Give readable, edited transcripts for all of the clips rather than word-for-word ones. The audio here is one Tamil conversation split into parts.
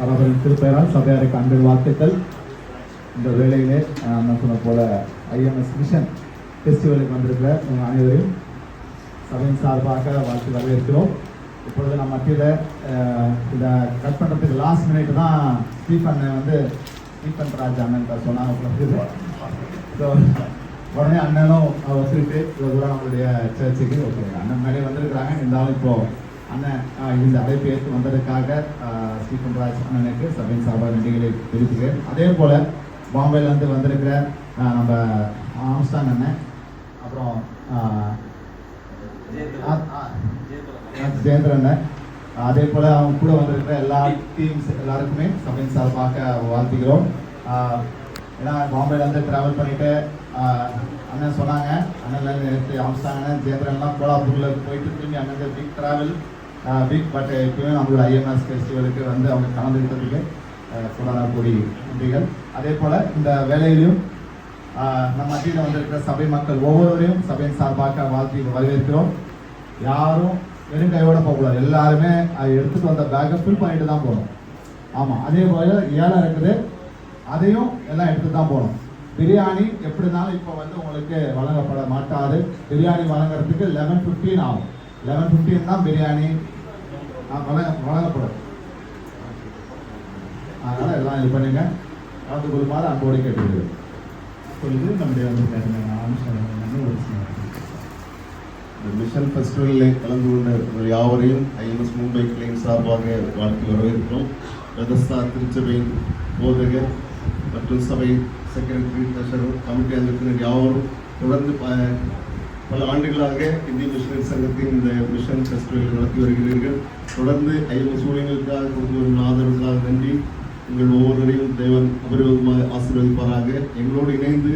அவர்களின் திருப்பெயரால் சபையாருக்கு அன்பின் வாழ்த்துக்கள். இந்த வேளையிலே நான் சொன்ன போல ஐஎம்எஸ் மிஷன் ஃபெஸ்டிவலுக்கு வந்திருக்கிற உங்கள் அனைவரையும் சபையின் சார்பாக வாழ்த்து வரவேற்கிறோம். இப்பொழுது நம்ம மத்தியில் இதை கட் பண்ணுறதுக்கு லாஸ்ட் மினிட் தான் ஸ்டீஃபன் ராஜ் அண்ணன் சொன்னாங்க. ஸோ உடனே அண்ணனும் ஒத்துக்கிட்டு இவ்வளோ தூரம் நம்மளுடைய சர்ச்சுக்கு ஓகே அண்ணன் முன்னாடியே வந்திருக்கிறாங்க. இருந்தாலும் இப்போது அண்ணன் இந்த அழைப்பு ஏற்று வந்ததுக்காக ஸ்டீஃபன் ராஜ் அண்ணனுக்கு சபையின் சார்பாக நன்றிகளை தெரிவித்துக்கிறேன். அதே போல் பாம்பேலேருந்து வந்திருக்கிற நம்ம ஆம்ஸ்டாங் அண்ணன், அப்புறம் ஜெயேந்திர அண்ணன், அதே போல் அவங்க கூட வந்திருக்கிற எல்லா டீம்ஸ் எல்லாருக்குமே சபையின் சார்பாக வாழ்த்துக்கிறோம். ஏன்னா பாம்பேலேருந்து ட்ராவல் பண்ணிவிட்டு அண்ணன் சொன்னாங்க, அண்ணன்லேருந்து நேற்று ஆம்ஸ்டாங் அண்ணன் ஜெயேந்திரன்லாம் கோலாப்பூரில் போயிட்டு திரும்பி அண்ணன் பிக் ட்ராவல் பிக் பட் எப்பயுமே நம்மளோட ஐஎம்எஸ் ஃபெஸ்டிவலுக்கு வந்து அவங்க கலந்துக்கிட்டதுக்கு கூடி நன்றிகள். அதே போல் இந்த வேலையிலையும் நம்ம மத்தியில் வந்திருக்கிற சபை மக்கள் ஒவ்வொருவரையும் சபையின் சார்பாக வாழ்த்தி வரவேற்கிறோம். யாரும் வெறும் கையோட போகக்கூடாது, எல்லாருமே அதை எடுத்துகிட்டு வந்த பேக்கை ஃபில் பண்ணிட்டு தான் போகணும். ஆமாம், அதே போல் ஏழை இருக்குது, அதையும் எல்லாம் எடுத்து தான் போகணும். பிரியாணி எப்படி இருந்தாலும் இப்போ வந்து உங்களுக்கு வழங்கப்பட மாட்டாது. பிரியாணி வழங்குறதுக்கு 11:15 ஆகும். 11:15 தான் பிரியாணி வழங்கப்படும். அதனால் எல்லாம் இது பண்ணுங்க, கலந்து கொள்ளுமாறு அன்போடு கேட்டுக்கிறேன். இப்பொழுது நம்முடைய மிஷன் ஃபெஸ்டிவலில் கலந்து கொண்ட யாவரையும் ஐஎம்எஸ் மும்பை கிளைன் சார்பாக வாழ்த்து வரவேற்கிறோம். பெதஸ்தா திருச்சபையின் போதகர் மற்றும் சபை செக்ரட்டரி, ட்ரெஷரர், கமிட்டி அங்கத்தினர் யாவரும் தொடர்ந்து பல ஆண்டுகளாக இந்திய மிஷனரி சங்கத்தின் இந்த மிஷன் ஃபெஸ்டிவலை நடத்தி வருகிறீர்கள். தொடர்ந்து ஐஎம்எஸ் ஊழியர்களுக்காக கொடுத்து வரும் ஆதரவுக்காக நன்றி. உங்கள் ஒவ்வொருவரையும் தேவன் அபரிவிதமாக ஆசீர்வதிப்பாராக. எங்களோடு இணைந்து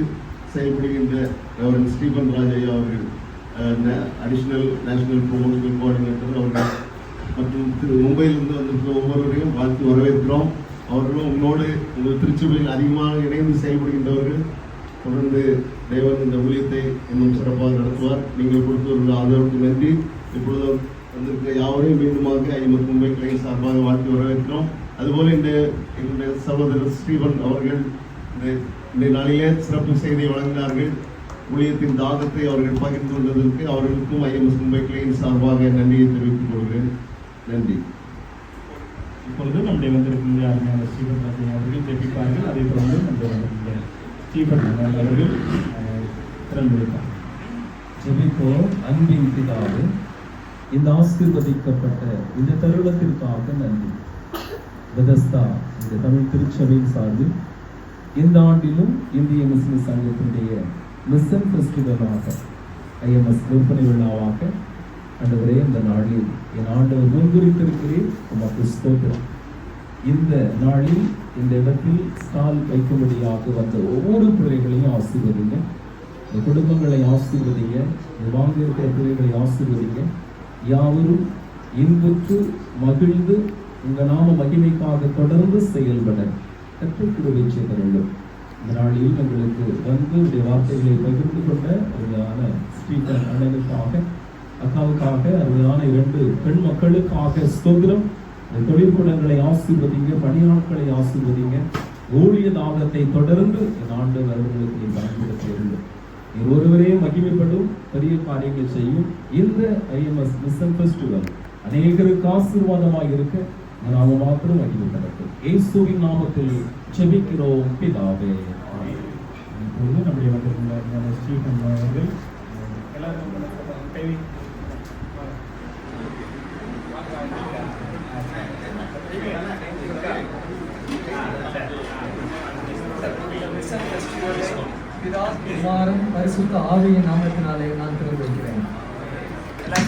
செயல்படுகின்ற ரெவரண்ட் ஸ்டீஃபன் ராஜ் ஐயா அவர்கள், அடிஷனல் நேஷனல் ப்ரொமோஷனல் கோஆர்டினேட்டர் அவர்கள், மற்றும் மும்பையிலிருந்து வந்திருக்கிற ஒவ்வொருவரையும் வாழ்த்து வரவேற்கிறோம். அவர்களும் உங்கள் திருச்சபையில் அதிகமாக இணைந்து செயல்படுகின்றவர்கள். தொடர்ந்து தேவன் இந்த ஊழியத்தை இன்னும் சிறப்பாக நடத்துவார். நீங்கள் கொடுத்து ஒரு ஆதரவுக்கு நன்றி. இப்பொழுது வந்திருக்கிற யாவரையும் மீண்டுமாக ஐஎம்எஸ் மும்பை கிளைன் சார்பாக வாழ்த்து வரவேற்கிறோம். அதுபோல் என்னுடைய சகோதரர் ஸ்டீவன் அவர்கள் இந்த நாளிலே சிறப்பு செய்தியை வழங்கினார்கள். ஊழியத்தின் தாகத்தை அவர்கள் பகிர்ந்து கொண்டதற்கு அவர்களுக்கும் ஐஎம்எஸ் மும்பை கிளைன் சார்பாக நன்றியை தெரிவித்துக் கொள்கிறேன். நன்றி. இப்பொழுது நம்முடைய வந்திருக்கின்ற அருமையான ஸ்டீஃபன் ராஜ் அவர்கள் ஜெபிப்பார்கள். அதே போல நம்முடைய வந்திருக்கிற ஸ்டீஃபன் அவர்கள் திறந்துவிட்டார். ஜெபிப்போம். அன்பின் பிதாவே, இந்த ஆசீர்வதிக்கப்பட்ட இந்த தருணத்திற்காக நன்றி. பெதஸ்தா இந்த தமிழ் திருச்சபையின் சார்பில் இந்த ஆண்டிலும் இந்திய முஸ்லிம் சங்கத்தினுடைய மிஷன் ஃபெஸ்டிவலாக ஐஎம்எஸ் விற்பனை விழாவாக ஆண்டவரே இந்த நாளில் என் ஆண்டவர் முன்குறித்திருக்கிறேன். உமக்கு ஸ்தோத்திரம். இந்த நாளில் இந்த இடத்தில் ஸ்டால் வைக்கும்படியாக வந்த ஒவ்வொரு பிள்ளைகளையும் ஆசீர்வதிங்க. இந்த குடும்பங்களை ஆசீர்வதிங்க. இந்த வாங்கியிருக்கிற பிள்ளைகளை ஆசீர்வதிங்க. யாவரும் இன்புற்று மகிழ்ந்து உங்கள் நாம மகிமைக்காக தொடர்ந்து செயல்பட கற்றுக்கிடுவை செய்த வேண்டும். இந்த நாளில் எங்களுக்கு வந்து உடைய வார்த்தைகளை பகிர்ந்து கொண்ட அருமையான ஸ்டீஃபன் அண்ணனுக்காக, அக்காவுக்காக, அருமையான 2 பெண் மக்களுக்காக ஸ்தோத்திரம். தொழிற்கூடங்களை ஆசீர்வதிங்க, பணியாட்களை ஆசீர்வதிங்க. ஊழிய தாகத்தை தொடர்ந்து இந்த ஆண்டு அவர்களுக்கு நீ பயன்படுத்த வேண்டும். நீ ஒருவரே மகிமைப்படும் பெரிய காரியங்கள் செய்யும். இந்த ஐஎம்எஸ் மிஷன் ஃபெஸ்டிவல் அநேகருக்கு ஆசீர்வாதமாக இருக்க நாம மாத்திரம் மகிமைப்படட்டும். இயேசுவின் நாமத்தில் ஜெபிக்கிறோம் பிதாவே. இப்பொழுது நம்முடைய வந்திருக்கின்ற ஸ்டீஃபன் அவர்கள் எல்லாரும் குமாரன் பரிசுத்த ஆவியின் நாமத்தினாலே நான் திறந்து வைக்கிறேன். எல்லா